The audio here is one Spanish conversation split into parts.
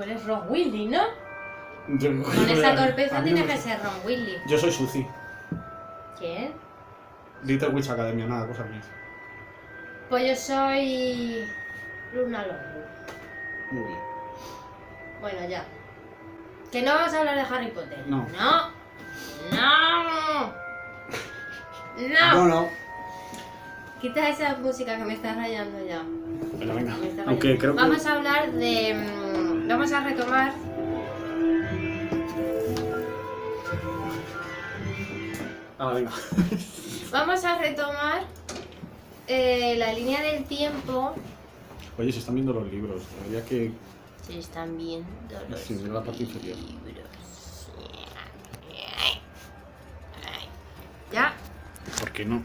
eres Ron Weasley, ¿no? Con Con esa torpeza tiene que ser Ron Weasley. Yo soy Suzy. ¿Quién? Little Witch Academia, nada, cosa mía. Pues yo soy... Luna Lovegood. Muy bien. Bueno, ya. Que no vamos a hablar de Harry Potter. No. No. No. No. No, no. Quita esa música que me está rayando ya. Venga, venga. Me está Aunque rayando. creo que... Vamos a hablar de... Vamos a retomar... venga. Vamos a retomar la línea del tiempo. Oye, se están viendo los libros. Debería que... Se están viendo los Sí, mira la parte inferior. libros. Ya. ¿Por qué no?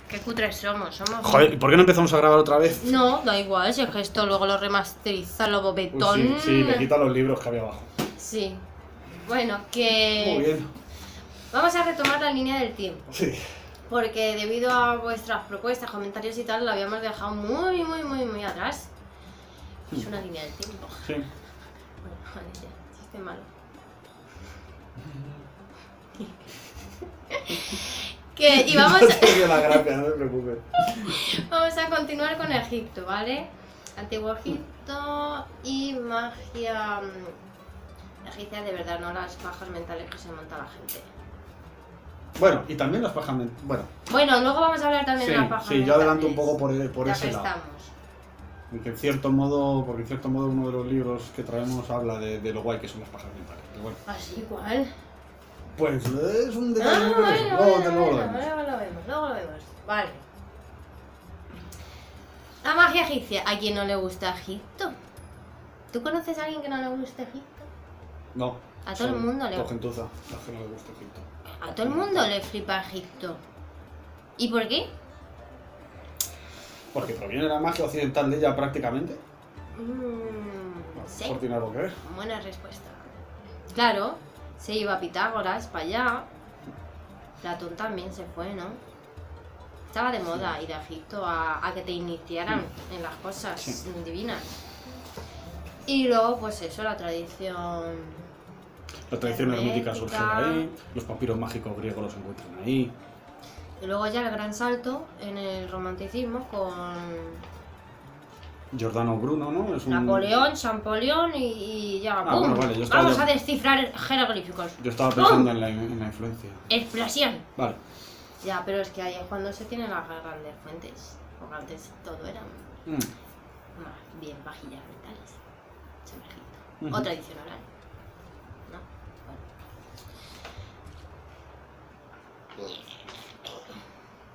Qué cutres somos. Joder, ¿y por qué no empezamos a grabar otra vez? No, da igual, si el gesto luego lo remasteriza, lo Uy, bobetón. sí, le quita los libros que había abajo. Sí. Bueno, que... Muy bien. Vamos a retomar la línea del tiempo. Sí. Porque debido a vuestras propuestas, comentarios y tal, la habíamos dejado muy atrás. Es una línea del tiempo. Sí. Bueno, vale, ya, chiste malo. Y vamos No te dio la gracia, no te preocupes. vamos a continuar con Egipto, ¿vale? Antiguo Egipto y magia egipcia de verdad, no las pajas mentales que se monta la gente. Bueno, y también las pajas mentales. Bueno, luego vamos a hablar también Sí, de las pajas sí, mentales. yo adelanto un poco por ya ese que lado. estamos. Porque en cierto modo uno de los libros que traemos habla de lo guay que son las pajas mentales. Pero bueno, Así igual. pues es un detalle. Luego Luego lo vemos. luego lo vemos. Vale. La magia egipcia. ¿A quién no le gusta Egipto? ¿Tú conoces a alguien que no le guste Egipto? No. A todo el mundo le gusta. Gentuza, la que no le gusta Egipto. A todo el mundo le flipa Egipto. ¿Y por qué? Porque proviene la magia occidental de ella prácticamente. Sí. Por tiene algo que ver. Buena respuesta. Claro, se iba a Pitágoras para allá. Platón también se fue, ¿no? Estaba de moda ir a Egipto a que te iniciaran en las cosas divinas. Y luego, pues eso, la tradición. Las tradiciones míticas hermética. surgen ahí, los papiros mágicos griegos los encuentran ahí. Y luego ya el gran salto en el romanticismo con Giordano Bruno, ¿no? Es un... Napoleón, Champollion y ya, ¡pum! Bueno, vale, yo estaba Vamos yo- a descifrar jeroglíficos. Yo estaba pensando en la influencia. Explosión. Vale. Ya, pero es que ahí es cuando se tienen las grandes fuentes. Porque antes todo eran Mm. más bien vajillas mentales. Sobre Egipto. Ujú. O tradición oral. ¿No? Bueno.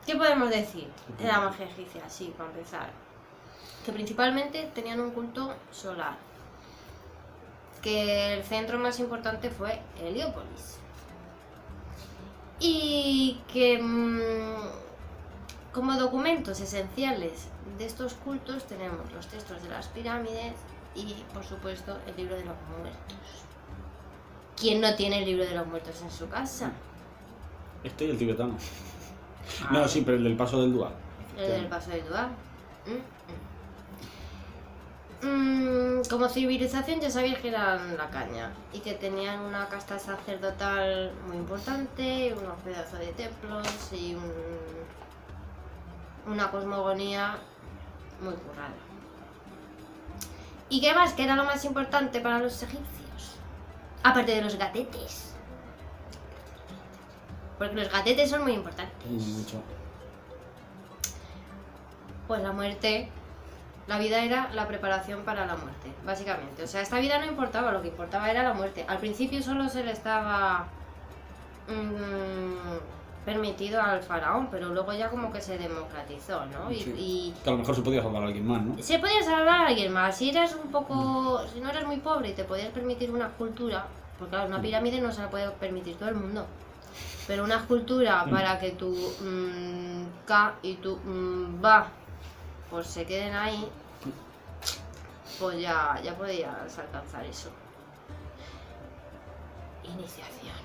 ¿Qué podemos decir de la magia egipcia? Sí, para empezar. Que principalmente tenían un culto solar. Que el centro más importante fue Heliópolis. Y que como documentos esenciales de estos cultos tenemos los textos de las pirámides y, por supuesto, el libro de los muertos. ¿Quién no tiene el libro de los muertos en su casa? Este y el tibetano. No, sí, pero el del paso del dual. El del paso de Dua. Como civilización ya sabías que eran la caña y que tenían una casta sacerdotal muy importante, unos pedazos de templos y una cosmogonía muy currada. ¿Y qué más? ¿Qué era lo más importante para los egipcios? Aparte de los gatetes. Porque los gatetes son muy importantes. Mucho. Pues la muerte, la vida era la preparación para la muerte, básicamente. O sea, esta vida no importaba, lo que importaba era la muerte. Al principio solo se le estaba permitido al faraón, pero luego ya como que se democratizó, ¿no? Sí. Que a lo mejor se podía salvar a alguien más, ¿no? Se podía salvar a alguien más. Si eras un poco, si no eras muy pobre y te podías permitir una escultura, porque claro, una pirámide no se la puede permitir todo el mundo. Pero una escultura para que tu K y tu Ba pues se queden ahí, pues ya podías alcanzar eso. Iniciación.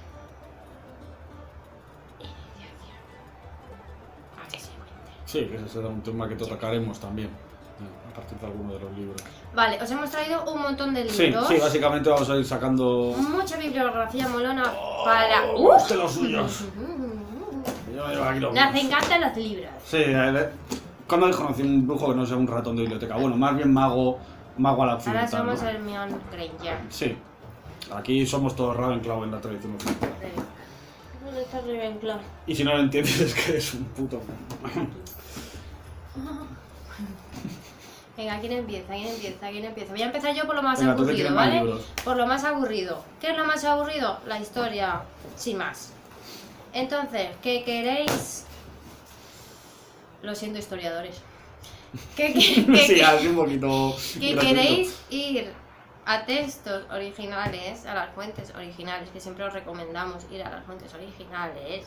¿A qué se cuente? Sí, que ese será un tema que tocaremos también. a partir de alguno de los libros. Vale, os hemos traído un montón de Sí, libros. sí, básicamente vamos a ir sacando... Mucha bibliografía molona Oh, para... usted los suyos. Yo llevo aquí los Nos míos. encantan los libros. Sí, ¿cuándo habéis conocido un brujo que no sea un ratón de biblioteca? Bueno, más bien mago a la Ahora occidental, somos ¿no? Hermione Granger. Sí, aquí somos todos Ravenclaw en la tradición occidental. ¿Dónde está Ravenclaw? Y si no lo entiendes es que eres un puto... Venga, ¿quién empieza? ¿Quién empieza? ¿Quién empieza? Voy a empezar yo por lo más Venga, tú que aburrido, tienes más ¿vale? libros. Por lo más aburrido. ¿Qué es lo más aburrido? La historia, sin más. Entonces, ¿qué queréis? Lo siento, historiadores. Sí, así un poquito... ¿Qué gratuito. queréis ir a textos originales, a las fuentes originales, que siempre os recomendamos ir a las fuentes originales?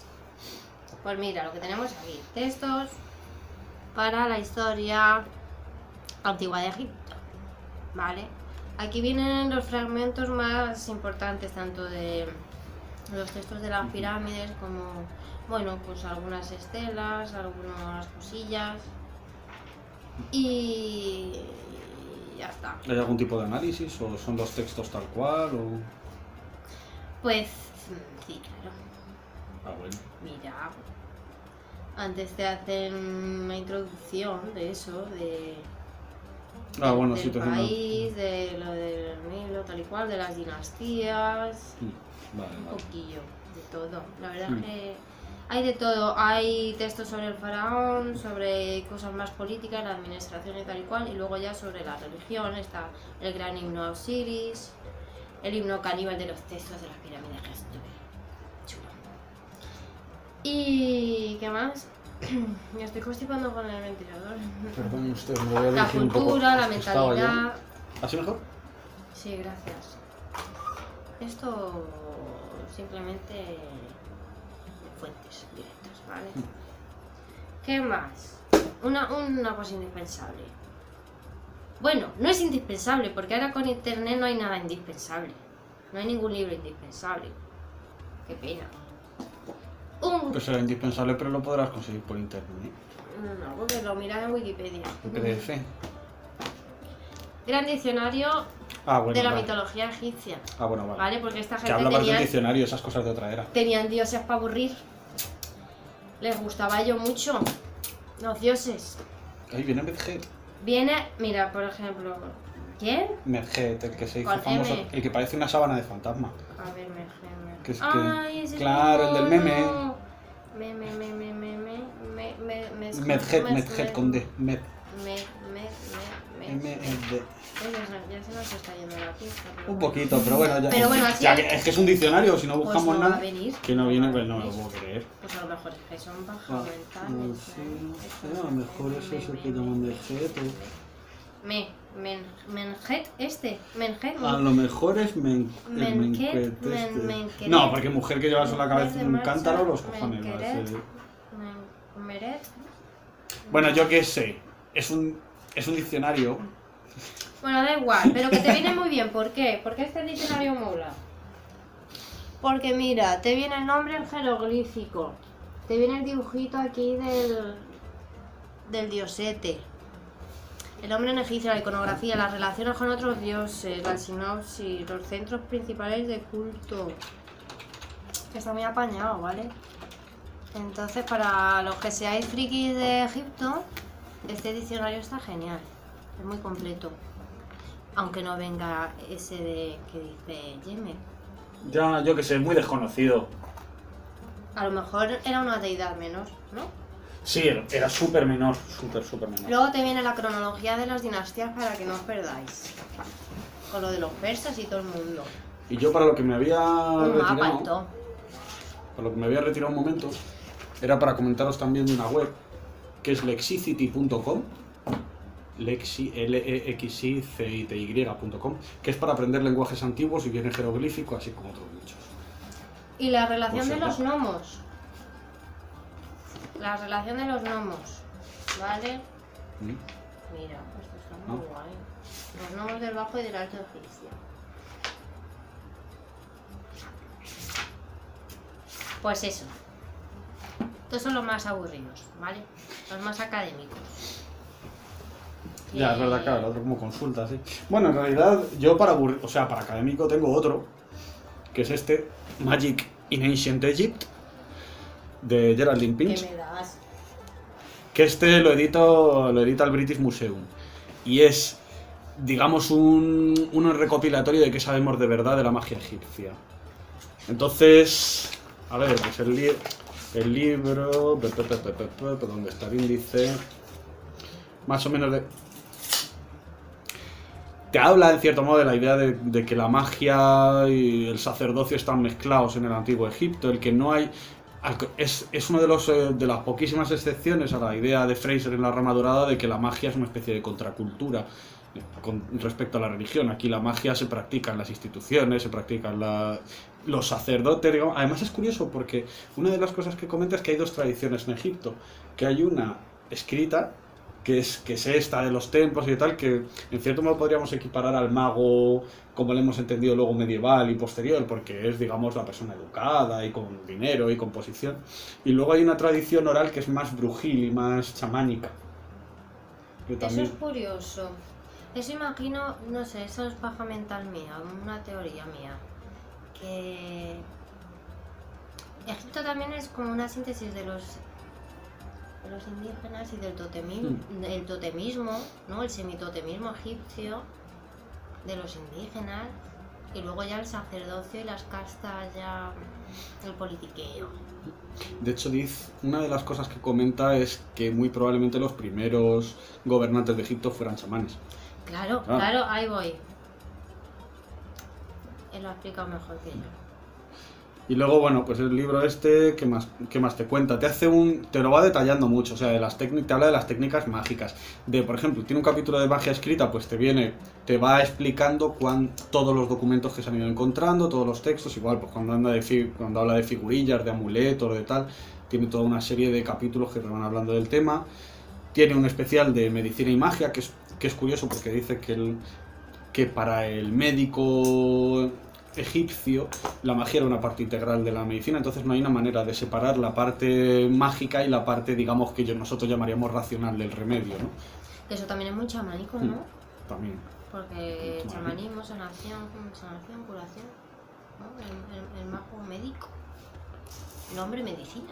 Pues mira, lo que tenemos aquí, textos para la historia antigua de Egipto, ¿vale? Aquí vienen los fragmentos más importantes, tanto de los textos de las pirámides como, bueno, pues algunas estelas, algunas cosillas y ya está. ¿Hay algún tipo de análisis o son los textos tal cual o...? Pues sí, claro. Ah, bueno. Mira, antes te hacen una introducción de eso, Ah, bueno, del sí, te hacen una- país, de lo del Nilo, tal y cual, de las dinastías, Vale, un vale. poquillo de todo. La verdad Mm. que hay de todo. Hay textos sobre el faraón, sobre cosas más políticas, la administración y tal y cual, y luego ya sobre la religión está el gran himno a Osiris, el himno caníbal de los textos de las pirámides de Egipto. Chulo. ¿Y qué más? Me estoy constipando con el ventilador. Perdón usted, me voy a La dirigir un poco. cultura, la Estaba yo. mentalidad. ¿Así mejor? Sí, gracias. Esto simplemente de fuentes directas, ¿vale? ¿Qué más? Una cosa indispensable. Bueno, no es indispensable, porque ahora con internet no hay nada indispensable. No hay ningún libro indispensable. Qué pena. Pues será indispensable, pero lo podrás conseguir por internet. No, porque lo miras en Wikipedia. En PDF. Gran diccionario Ah, bueno, de la vale. mitología egipcia. Ah, bueno, vale. ¿Vale? Porque esta Que gente habla más de un tenía, diccionario, esas cosas de otra era. tenían dioses para aburrir. Les gustaba yo mucho. Los dioses. Ahí viene Medjet. Viene, mira, por ejemplo. ¿Quién? Medjet, el que se hizo Con famoso. M. El que parece una sábana de fantasma. A ver, me. Que es que- Ay, ese es claro, el del mono. meme. Medjet con D. Med. M, D. Ya se nos está yendo la pista. pero Un bueno. poquito, pero bueno, ya. Pero bueno, así ya es. que es que es un diccionario, si no Pues buscamos no va a nada. venir. Que no viene, va a pues no me lo venir. puedo creer. Pues a lo mejor es que son bajo Ah, mentales. no sé, no sé, a lo mejor es eso que llaman Medjet. Menjet este. Menjet. A lo mejor es Menquet, este. Menqueret. No, porque mujer que llevas en la cabeza Mujer de un marcha, cántaro, los cojones. va a Menqueret. ser- Meret. Bueno, yo qué sé. Es un diccionario. Bueno, da igual, pero que te viene muy bien. ¿Por qué? Porque este diccionario mola. Porque mira, te viene el nombre en jeroglífico. Te viene el dibujito aquí del diosete. El hombre en egipcio, la iconografía, las relaciones con otros dioses, la sinopsis, los centros principales de culto. Que está muy apañado, ¿vale? Entonces, para los que seáis frikis de Egipto, este diccionario está genial. Es muy completo. Aunque no venga ese de que dice Yemen. Ya, yo qué sé, muy desconocido. A lo mejor era una deidad menor, ¿no? Sí, era súper menor, súper menor. Luego te viene la cronología de las dinastías para que no os perdáis. Con lo de los persas y todo el mundo. Y yo para lo que me había Un mapa y retirado, todo. para lo que me había retirado un momento, era para comentaros también de una web que es lexicity.com, lexicity.com, que es para aprender lenguajes antiguos y viene jeroglífico, así como otros muchos. Y la relación Pues de será. los gnomos. La relación de los gnomos. ¿Vale? ¿Mm? Mira, esto está muy ¿No? guay. Los gnomos del Bajo y del Alto Egipcio. Pues eso. Estos son los más aburridos, ¿vale? Los más académicos. Ya, es verdad, claro, el otro como consulta, sí. Bueno, en realidad, yo para para académico tengo otro, que es este, Magic in Ancient Egypt, de Geraldine ¿Qué Pinch, me das? que este lo edita el British Museum. Y es, digamos, un recopilatorio de qué sabemos de verdad de la magia egipcia. Entonces, a ver, pues el libro, ¿dónde está el índice? Más o menos te habla en cierto modo de la idea de que la magia y el sacerdocio están mezclados en el antiguo Egipto, el que no hay... Es uno de las poquísimas excepciones a la idea de Fraser en La Rama Dorada de que la magia es una especie de contracultura con respecto a la religión. Aquí la magia se practica en las instituciones, se practica en los sacerdotes, digamos. Además es curioso porque una de las cosas que comenta es que hay dos tradiciones en Egipto, que hay una escrita que es esta de los templos y tal, que en cierto modo podríamos equiparar al mago como lo hemos entendido luego medieval y posterior, porque es, digamos, la persona educada y con dinero y con posición. Y luego hay una tradición oral que es más brujil y más chamánica. Eso es curioso. Eso imagino, no sé, eso es paja mental mía, una teoría mía. Que Egipto también es como una síntesis de los indígenas y del totemismo, ¿no? El semitotemismo egipcio de los indígenas, y luego ya el sacerdocio y las castas, ya el politiqueo. De hecho, una de las cosas que comenta es que muy probablemente los primeros gobernantes de Egipto fueran chamanes. Claro, ahí voy. Él lo ha explicado mejor que yo. Y luego, bueno, pues el libro este, ¿qué más te cuenta? Te lo va detallando mucho, o sea, te habla de las técnicas mágicas. Por ejemplo, tiene un capítulo de magia escrita, pues te va explicando todos los documentos que se han ido encontrando, todos los textos, igual, pues cuando habla de figurillas, de amuletos, de tal, tiene toda una serie de capítulos que te van hablando del tema. Tiene un especial de medicina y magia, que es curioso porque dice que para el médico egipcio la magia era una parte integral de la medicina, entonces no hay una manera de separar la parte mágica y la parte, digamos, que nosotros llamaríamos racional del remedio, ¿no? Eso también es muy chamánico, ¿no? También. Porque chamanismo, sanación, curación, ¿no? El mago médico, el hombre medicina.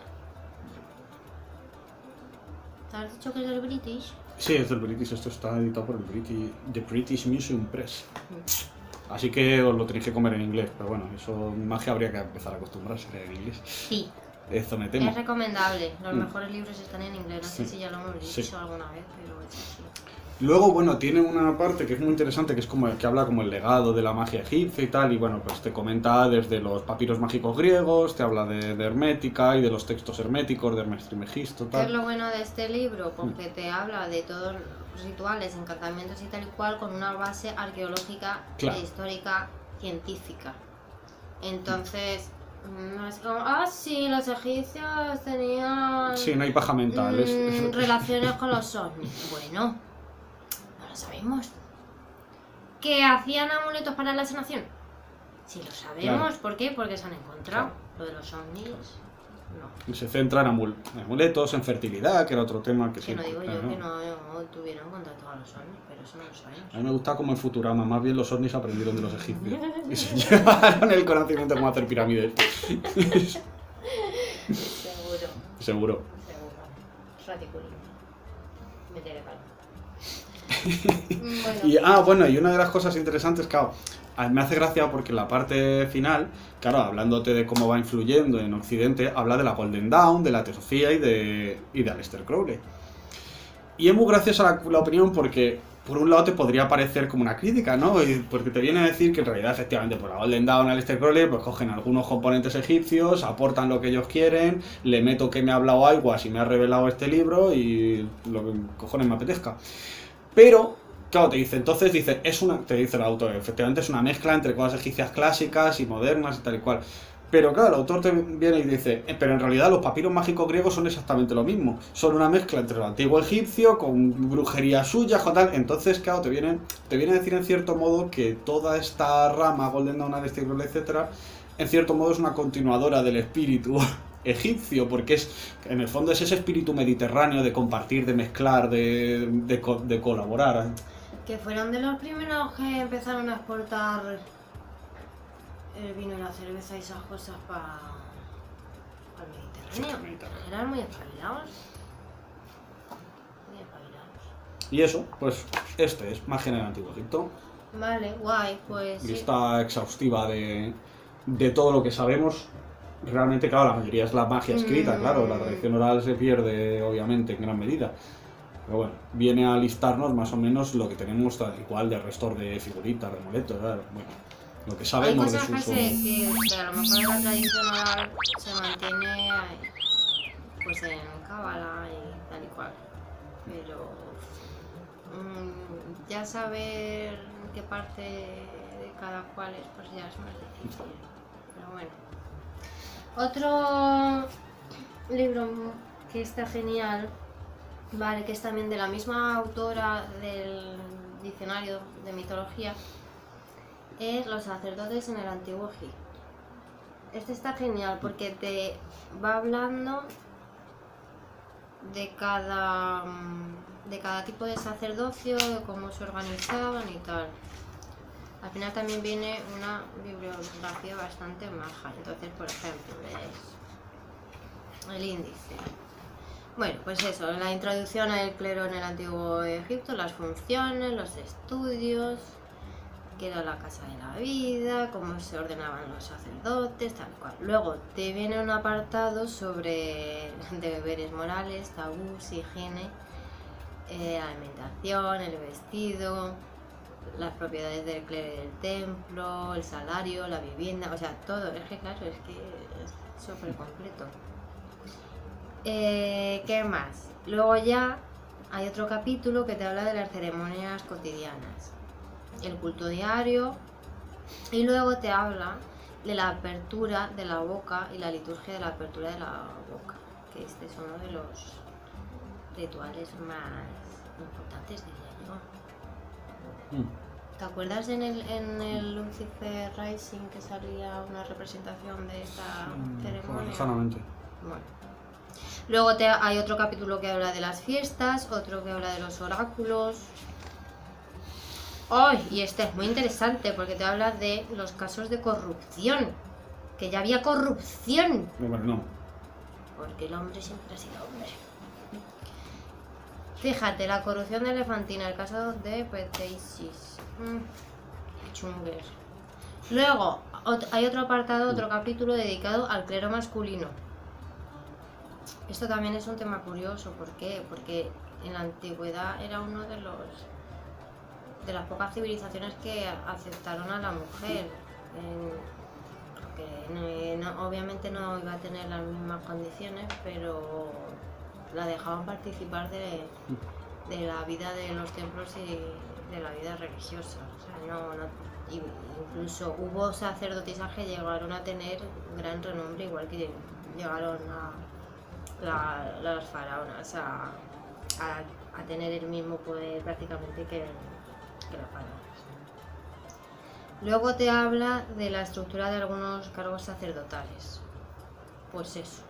¿Te has dicho que es del British? Sí, es del British, esto está editado por The British Museum Press. Así que os lo tenéis que comer en inglés, pero bueno, eso magia habría que empezar a acostumbrarse a leer en inglés. Sí. Eso me temo. Es recomendable, los mejores libros están en inglés, no sé si ya lo hemos dicho Sí. alguna vez, pero es así. Luego, bueno, tiene una parte que es muy interesante, que es como que habla como el legado de la magia egipcia y tal, y bueno, pues te comenta desde los papiros mágicos griegos, te habla de hermética y de los textos herméticos, de Hermes Trismegisto, ¿Qué es tal. lo bueno de este libro? Porque te habla de todos los rituales, encantamientos y tal y cual con una base arqueológica Claro. e histórica científica. Entonces, no es como, sí, los egipcios tenían Sí, no hay paja mental. relaciones con los ovnis. Bueno, no lo sabemos. ¿Que hacían amuletos para la sanación? Sí, lo sabemos. Claro. ¿Por qué? Porque se han encontrado. Lo de los ovnis, no. Se centra en amuletos, en fertilidad, que era otro tema que Que sí. no digo claro, yo que no tuvieron contacto con los ovnis, pero eso no lo sabemos. A mí me gusta como en Futurama, más bien los ovnis aprendieron de los egipcios y se llevaron el conocimiento de cómo hacer pirámides. Seguro. Seguro. Raticulín. Meteré palo. Bueno, y una de las cosas interesantes, claro, me hace gracia porque la parte final, claro, hablándote de cómo va influyendo en Occidente, habla de la Golden Dawn, de la Teosofía y de Aleister Crowley. Y es muy graciosa la opinión porque, por un lado, te podría parecer como una crítica, ¿no? Porque te viene a decir que en realidad, efectivamente, por la Golden Dawn, Aleister Crowley, pues cogen algunos componentes egipcios, aportan lo que ellos quieren, le meto que me ha hablado Aiguas y me ha revelado este libro y lo que cojones me apetezca. Pero, claro, te dice te dice el autor, efectivamente es una mezcla entre cosas egipcias clásicas y modernas y tal y cual. Pero claro, el autor te viene y dice, pero en realidad los papiros mágicos griegos son exactamente lo mismo. Son una mezcla entre lo antiguo egipcio, con brujería suya, tal. Entonces, claro, te viene a decir en cierto modo que toda esta rama, Golden Dawn, Aleister Crowley, etcétera, en cierto modo es una continuadora del espíritu egipcio, porque en el fondo es ese espíritu mediterráneo de compartir, de mezclar, de colaborar. Que fueron de los primeros que empezaron a exportar el vino y la cerveza y esas cosas para el Mediterráneo. Eran muy espabilados. Y eso, pues este es Magia en el Antiguo Egipto. Vale, guay, pues sí. Lista exhaustiva de todo lo que sabemos. Realmente, claro, la mayoría es la magia escrita, claro, la tradición oral se pierde, obviamente, en gran medida. Pero bueno, viene a listarnos más o menos lo que tenemos tal igual de restos de figuritas, de amuletos, bueno, lo que sabemos de su uso. Hay cosas que a lo mejor la tradición oral se mantiene pues en cábala y tal y cual, pero ya saber qué parte de cada cual es, pues ya es más difícil, pero bueno. Otro libro que está genial, vale, que es también de la misma autora del diccionario de mitología, es Los sacerdotes en el Antiguo Egipto. Este está genial porque te va hablando de cada tipo de sacerdocio, de cómo se organizaban y tal. Al final también viene una bibliografía bastante maja. Entonces, por ejemplo, es el índice. Bueno, pues eso, la introducción al clero en el Antiguo Egipto, las funciones, los estudios, qué era la casa de la vida, cómo se ordenaban los sacerdotes, tal cual. Luego te viene un apartado sobre deberes morales, tabús, higiene, alimentación, el vestido, las propiedades del clero y del templo, el salario, la vivienda, o sea, todo. Es que claro, es que es súper completo. ¿Qué más? Luego ya hay otro capítulo que te habla de las ceremonias cotidianas, el culto diario, y luego te habla de la apertura de la boca y la liturgia de la apertura de la boca, que este es uno de los rituales más importantes, diría yo. ¿Te acuerdas en el Lucifer Rising que salía una representación de esta ceremonia? Lejanamente. Bueno. Luego hay otro capítulo que habla de las fiestas, otro que habla de los oráculos. ¡Ay! Y este es muy interesante porque te habla de los casos de corrupción. Que ya había corrupción. Bueno, no. Porque el hombre siempre ha sido hombre. Fíjate, la corrupción de Elefantina, el caso de Peteisis. Chunger. Luego, hay otro apartado, otro capítulo dedicado al clero masculino. Esto también es un tema curioso. ¿Por qué? Porque en la antigüedad era uno de las pocas civilizaciones que aceptaron a la mujer. Porque obviamente no iba a tener las mismas condiciones, pero la dejaban participar de la vida de los templos y de la vida religiosa. O sea, incluso hubo sacerdotisas que llegaron a tener gran renombre, igual que llegaron las faraonas a tener el mismo poder prácticamente que las faraonas. Luego te habla de la estructura de algunos cargos sacerdotales. Pues eso.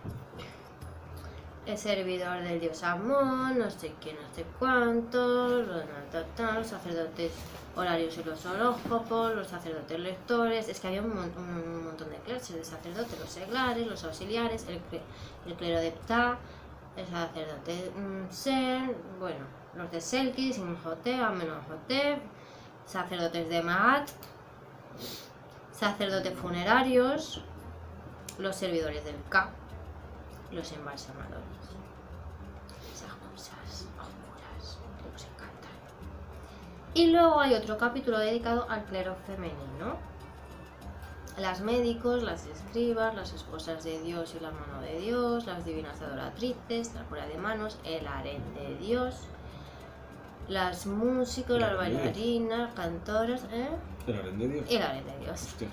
El servidor del dios Amón, no sé quién, no sé cuántos, los sacerdotes horarios y los horóscopos, los sacerdotes lectores. Es que había un montón de clases de sacerdotes, los seglares, los auxiliares, el clero de Ptah, el sacerdote Sen, bueno, los de Selkis, Imhotep, Amenhotep, sacerdotes de Maat, sacerdotes funerarios, los servidores del Ka, los embalsamadores. Esas cosas oscuras que nos encantan. Y luego hay otro capítulo dedicado al clero femenino. Las médicos, las escribas, las esposas de Dios y la mano de Dios, las divinas adoratrices, la cura de manos, el harén de Dios, las músicos, las bailarinas, cantoras, El harén de Dios. El harén de Dios. Hostias.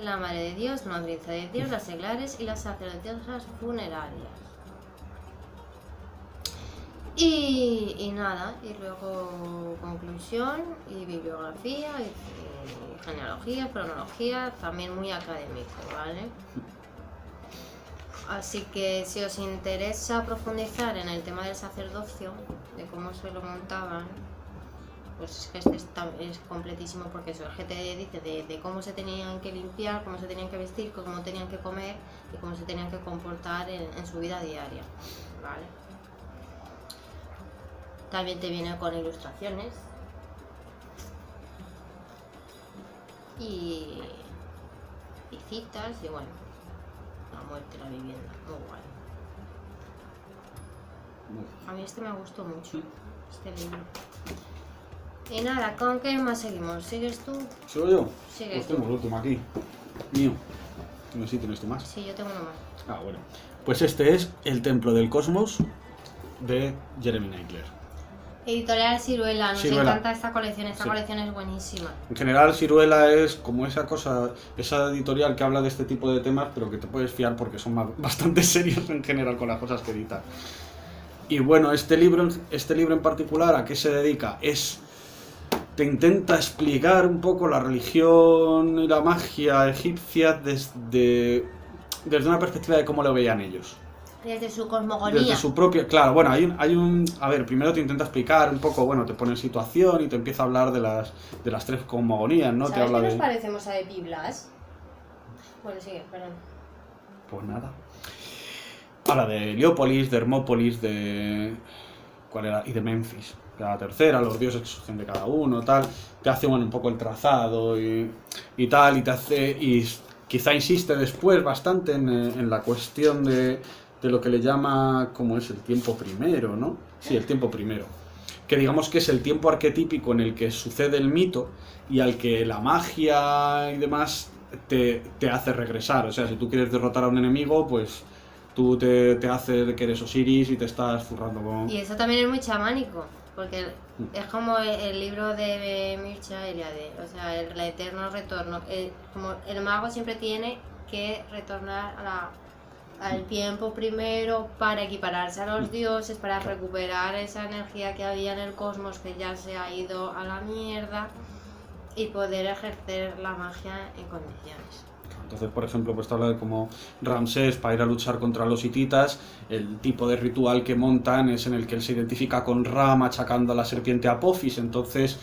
La madre de Dios, nodriza de Dios, las seglares y las sacerdotisas funerarias. Y nada, y luego conclusión y bibliografía y genealogía, cronología, también muy académico, ¿vale? Así que si os interesa profundizar en el tema del sacerdocio, de cómo se lo montaban, pues es que es completísimo, porque eso es que te dice de cómo se tenían que limpiar, cómo se tenían que vestir, cómo tenían que comer y cómo se tenían que comportar en su vida diaria, ¿vale? También te viene con ilustraciones y citas y bueno, la muerte, la vivienda, muy guay. A mí este me gustó mucho, este libro. Y nada, ¿con qué más seguimos? ¿Sigues tú? ¿Sigo yo? Sigues Pues tú. tengo el último aquí, mío. No sé si tienes tú más. Sí, yo tengo uno más. Ah, bueno. Pues este es El Templo del Cosmos de Jeremy Nightler. Editorial Siruela, nos Siruela. encanta esta colección Sí. colección es buenísima. En general, Siruela es como esa cosa, esa editorial que habla de este tipo de temas, pero que te puedes fiar porque son bastante serios en general con las cosas que editan. Y bueno, este libro en particular, ¿a qué se dedica? Te intenta explicar un poco la religión y la magia egipcia desde una perspectiva de cómo lo veían ellos. Desde su cosmogonía. Desde su propia... Claro, bueno, a ver, primero te intenta explicar un poco, bueno, te pone en situación y te empieza a hablar de las tres cosmogonías, ¿no? Te ¿Sabes habla que nos de... parecemos a Epi Blas? Bueno, sigue, perdón. Pues nada. Habla de Heliópolis, de Hermópolis, ¿cuál era? Y de Memphis. La tercera, los dioses que surgen de cada uno, tal. Te hace bueno, un poco el trazado y tal, y te hace... Y quizá insiste después bastante en la cuestión de lo que le llama, como es el tiempo primero, ¿no? Sí, el tiempo primero. Que digamos que es el tiempo arquetípico en el que sucede el mito y al que la magia y demás te hace regresar. O sea, si tú quieres derrotar a un enemigo, pues tú te haces que eres Osiris y te estás zurrando con... Y eso también es muy chamánico, porque es como el libro de Mircea Eliade, o sea, el eterno retorno. Como el mago siempre tiene que retornar al tiempo primero para equipararse a los dioses, para recuperar esa energía que había en el cosmos que ya se ha ido a la mierda y poder ejercer la magia en condiciones. Entonces, por ejemplo, pues te habla de cómo Ramsés, para ir a luchar contra los hititas, el tipo de ritual que montan es en el que él se identifica con Ra machacando a la serpiente Apophis. Entonces,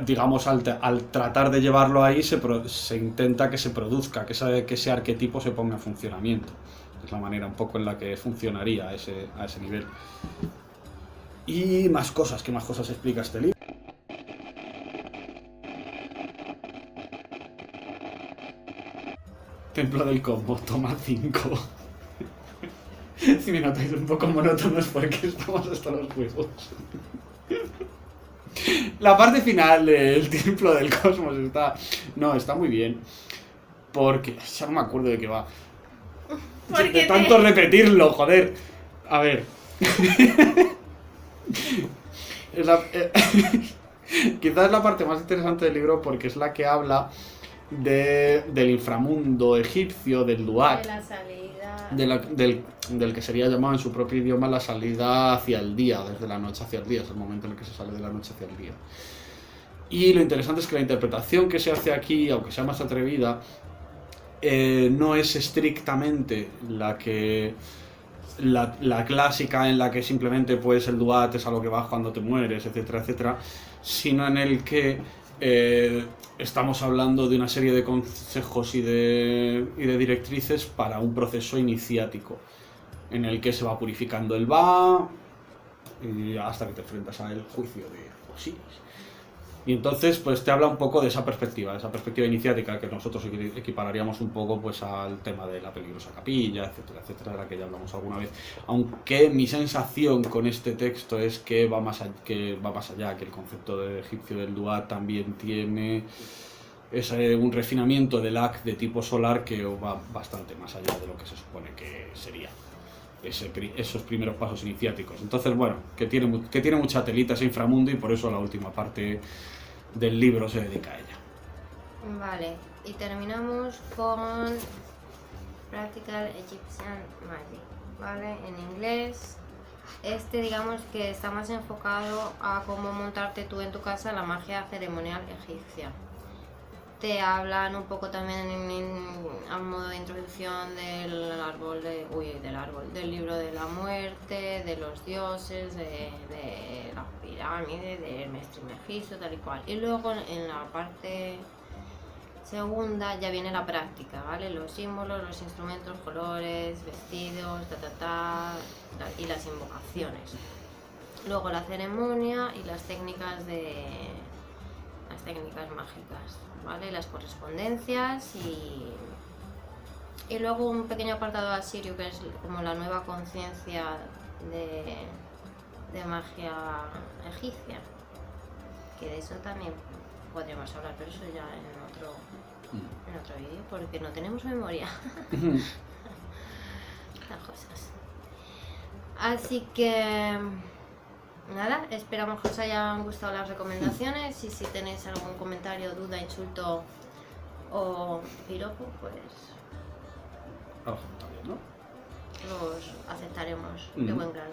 digamos, al tratar de llevarlo ahí, se intenta que se produzca, que ese arquetipo se ponga en funcionamiento. Es la manera un poco en la que funcionaría a ese nivel. Y más cosas, ¿qué más cosas explica este libro? Templo del Combo, toma 5. Si me notáis un poco monótonos porque estamos hasta los huevos. La parte final del Templo del Cosmos está muy bien. Porque ya no me acuerdo de qué va. De tanto repetirlo, joder. A ver. Quizás es la parte más interesante del libro porque es la que habla del inframundo egipcio, del Duat, De la salida. del que sería llamado en su propio idioma la salida hacia el día, desde la noche hacia el día, es el momento en el que se sale de la noche hacia el día. Y lo interesante es que la interpretación que se hace aquí, aunque sea más atrevida, no es estrictamente la clásica en la que simplemente pues el Duat es a lo que vas cuando te mueres, etcétera, etcétera, sino en el que estamos hablando de una serie de consejos y de directrices para un proceso iniciático en el que se va purificando el Ba y hasta que te enfrentas al juicio de Osiris. Y entonces pues te habla un poco de esa perspectiva iniciática que nosotros equipararíamos un poco pues al tema de la peligrosa capilla, etcétera, etcétera, de la que ya hablamos alguna vez. Aunque mi sensación con este texto es que va más allá, que el concepto de egipcio del Duat también tiene un refinamiento del Ak de tipo solar que va bastante más allá de lo que se supone que sería esos primeros pasos iniciáticos. Entonces, bueno, que tiene mucha telita ese inframundo y por eso la última parte del libro se dedica a ella. Vale, y terminamos con Practical Egyptian Magic, ¿vale? En inglés, digamos que está más enfocado a cómo montarte tú en tu casa la magia ceremonial egipcia. Te hablan un poco también a modo de introducción del del libro de la muerte, de los dioses, de las pirámides, del Mestre Megisto, tal y cual. Y luego en la parte segunda ya viene la práctica, ¿vale? Los símbolos, los instrumentos, colores, vestidos, y las invocaciones. Luego la ceremonia y las técnicas mágicas, ¿vale? Las correspondencias y luego un pequeño apartado asirio que es como la nueva conciencia de magia egipcia, que de eso también podríamos hablar, pero eso ya en otro vídeo, porque no tenemos memoria. Las cosas. Así que nada, esperamos que os hayan gustado las recomendaciones y si tenéis algún comentario, duda, insulto o piropo, pues Algo está bien, ¿no? los aceptaremos de buen grado.